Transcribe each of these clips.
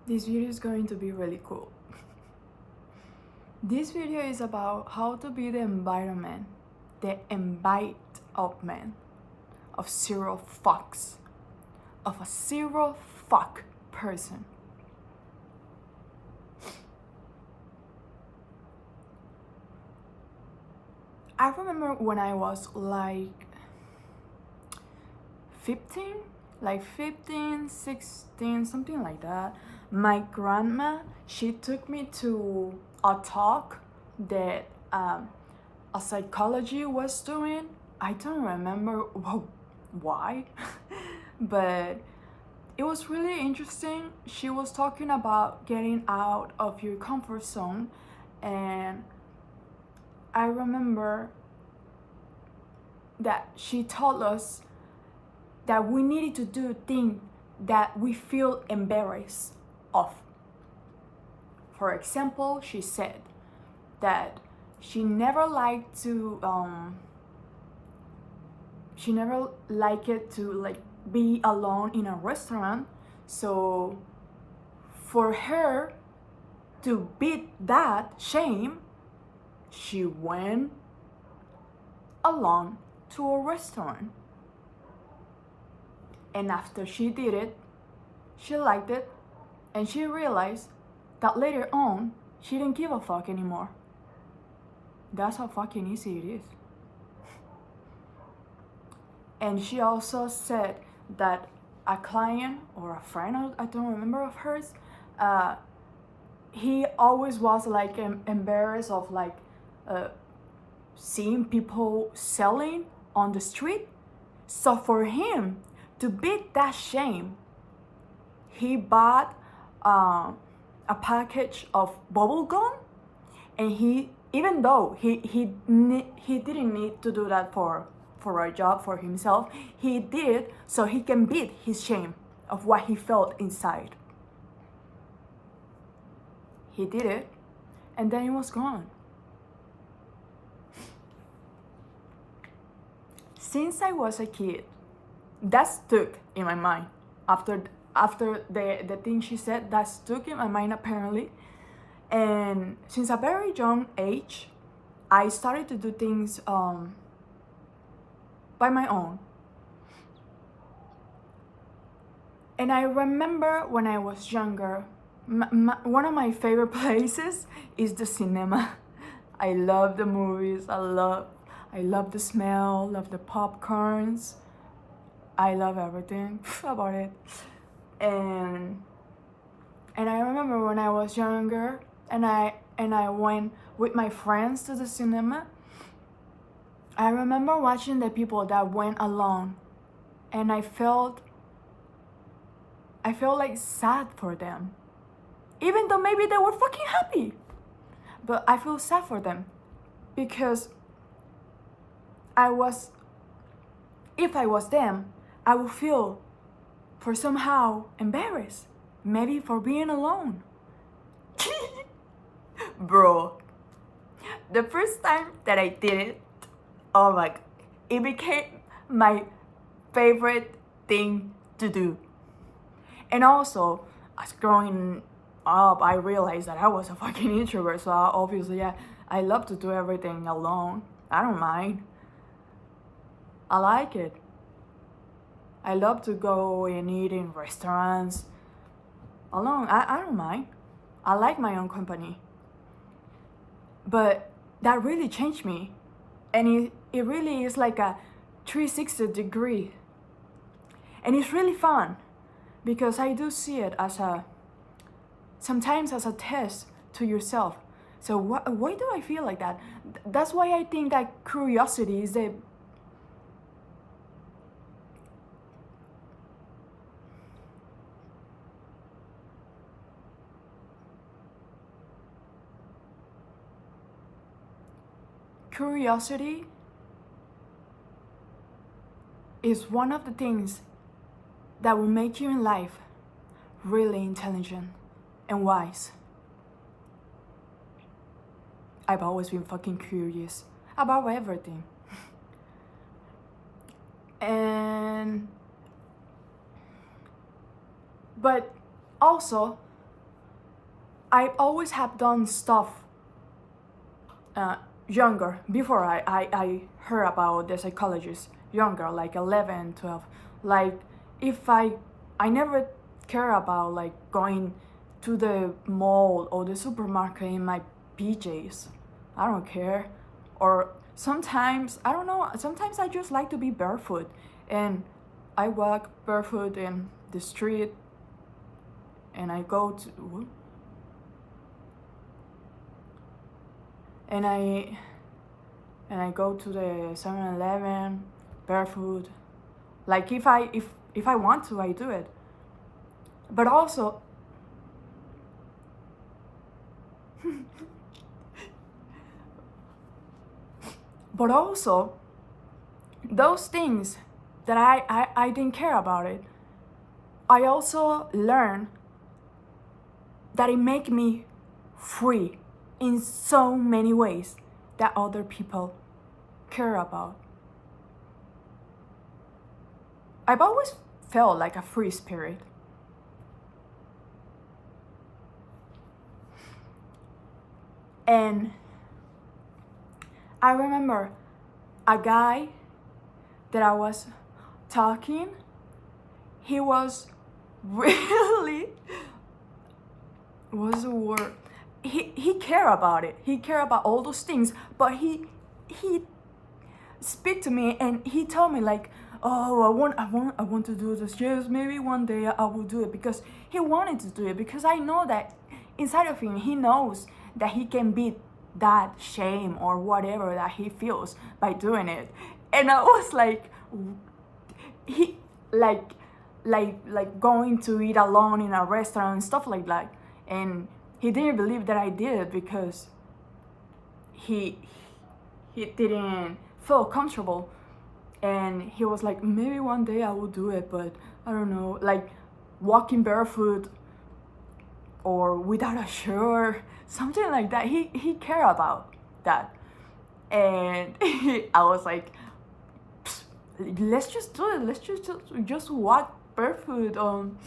This video is going to be really cool. This video is about how to be the environment, the embody of man, of zero fucks, of a zero fuck person. I remember when I was like 15, 16, something like that. My grandma, she took me to a talk that a psychology was doing. I don't remember why, but it was really interesting. She was talking about getting out of your comfort zone, and I remember that she told us that we needed to do things that we feel embarrassed of. For example, she said that she never liked it to like be alone in a restaurant. So for her to beat that shame, she went alone to a restaurant. And after she did it, she liked it, and she realized that later on, she didn't give a fuck anymore. That's how fucking easy it is. And she also said that a client or a friend, I don't remember, of hers, he always was like embarrassed of like seeing people selling on the street. So for him to beat that shame, he bought a package of bubble gum, and even though he didn't need to do that for a job for himself, he did it so he can beat his shame of what he felt inside. He did it, and then it was gone. Since I was a kid, that stuck in my mind. After the thing she said, that stuck in my mind apparently. And since a very young age, I started to do things by my own. And I remember when I was younger, one of my favorite places is the cinema. I love the movies. I love the smell, love the popcorns. I love everything about it. And I remember when I was younger and I went with my friends to the cinema. I remember watching the people that went alone, and I felt like sad for them. Even though maybe they were fucking happy. But I feel sad for them because if I was them, I would feel for somehow embarrassed, maybe for being alone. Bro, the first time that I did it, oh my God, it became my favorite thing to do. And also, as growing up, I realized that I was a fucking introvert, so obviously I love to do everything alone. I don't mind. I like it. I love to go and eat in restaurants alone. I don't mind. I like my own company. But that really changed me. And it really is like a 360 degree. And it's really fun because I do see it as sometimes as a test to yourself. So why do I feel like that? That's why I think that curiosity is the curiosity is one of the things that will make you in life really intelligent and wise. I've always been fucking curious about everything. But also, I always have done stuff younger, before I heard about the psychologists, younger, like 11, 12. Like, if I never care about like going to the mall or the supermarket in my PJs. I don't care. Or sometimes, I don't know, sometimes I just like to be barefoot, and I walk barefoot in the street, and I go to and I go to the 7-Eleven barefoot. Like, if I want to, I do it. But also but also those things that I didn't care about it, I also learned that it make me free in so many ways that other people care about. I've always felt like a free spirit. And I remember a guy that I was talking, he was really, what's the word? He cared about it. He cared about all those things, but he speak to me and he told me like, oh, I want to do this. Yes, maybe one day I will do it, because he wanted to do it, because I know that inside of him he knows that he can beat that shame or whatever that he feels by doing it. And I was like, he like going to eat alone in a restaurant and stuff like that, and he didn't believe that I did it because he didn't feel comfortable, and he was like, maybe one day I will do it, but I don't know, like walking barefoot or without a shirt, something like that. He cared about that. And I was like, let's just do it. Let's just walk barefoot on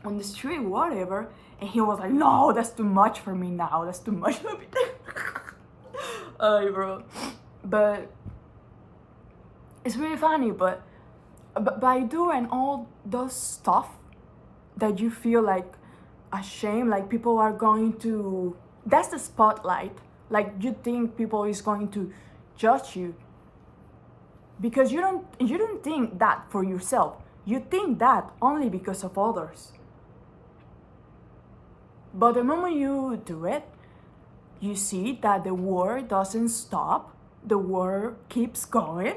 the street, whatever. And he was like, no, that's too much for me now. That's too much for me. Ay, bro. But it's really funny, but by doing all those stuff that you feel like ashamed, like people are going to, that's the spotlight. Like, you think people is going to judge you, because you don't think that for yourself. You think that only because of others. But the moment you do it, you see that the war doesn't stop. The war keeps going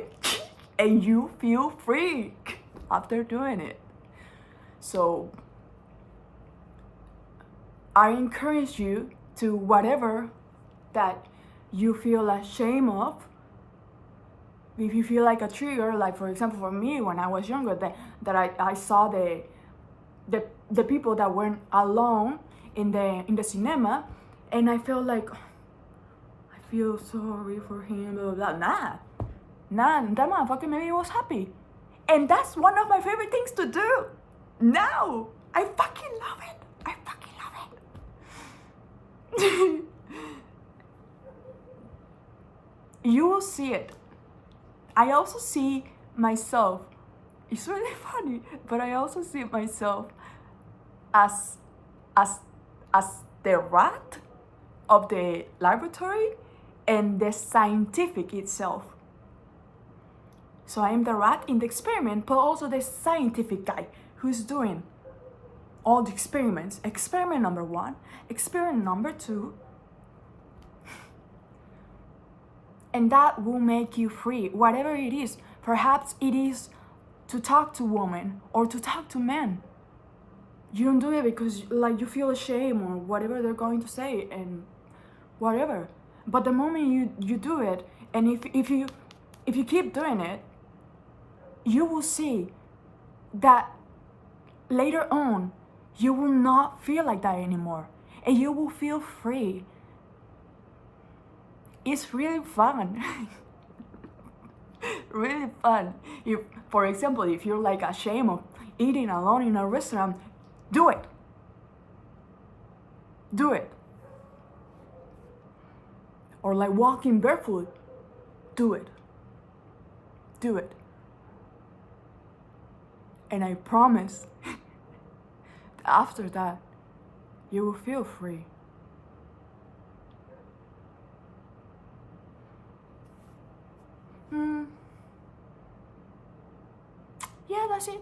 and you feel free after doing it. So I encourage you to, whatever that you feel ashamed of, if you feel like a trigger, like for example for me when I was younger, that I saw the people that went alone in the cinema, and I felt like, I feel sorry for him, blah blah blah. Nah, that motherfucker maybe was happy, and that's one of my favorite things to do. Now I fucking love it. I fucking love it. You will see it. I also see myself, it's really funny, but I also see myself as the rat of the laboratory and the scientific itself. So I am the rat in the experiment, but also the scientific guy who's doing all the experiments. Experiment number 1, experiment number 2. And that will make you free, whatever it is. Perhaps it is to talk to women or to talk to men. You don't do it because like you feel ashamed or whatever they're going to say and whatever. But the moment you do it, and if you keep doing it, you will see that later on you will not feel like that anymore, and you will feel free. It's really fun. Really fun. If, for example, if you're like ashamed of eating alone in a restaurant, do it. Do it. Or like walking barefoot. Do it. Do it. And I promise, after that, you will feel free. Yeah, that's it.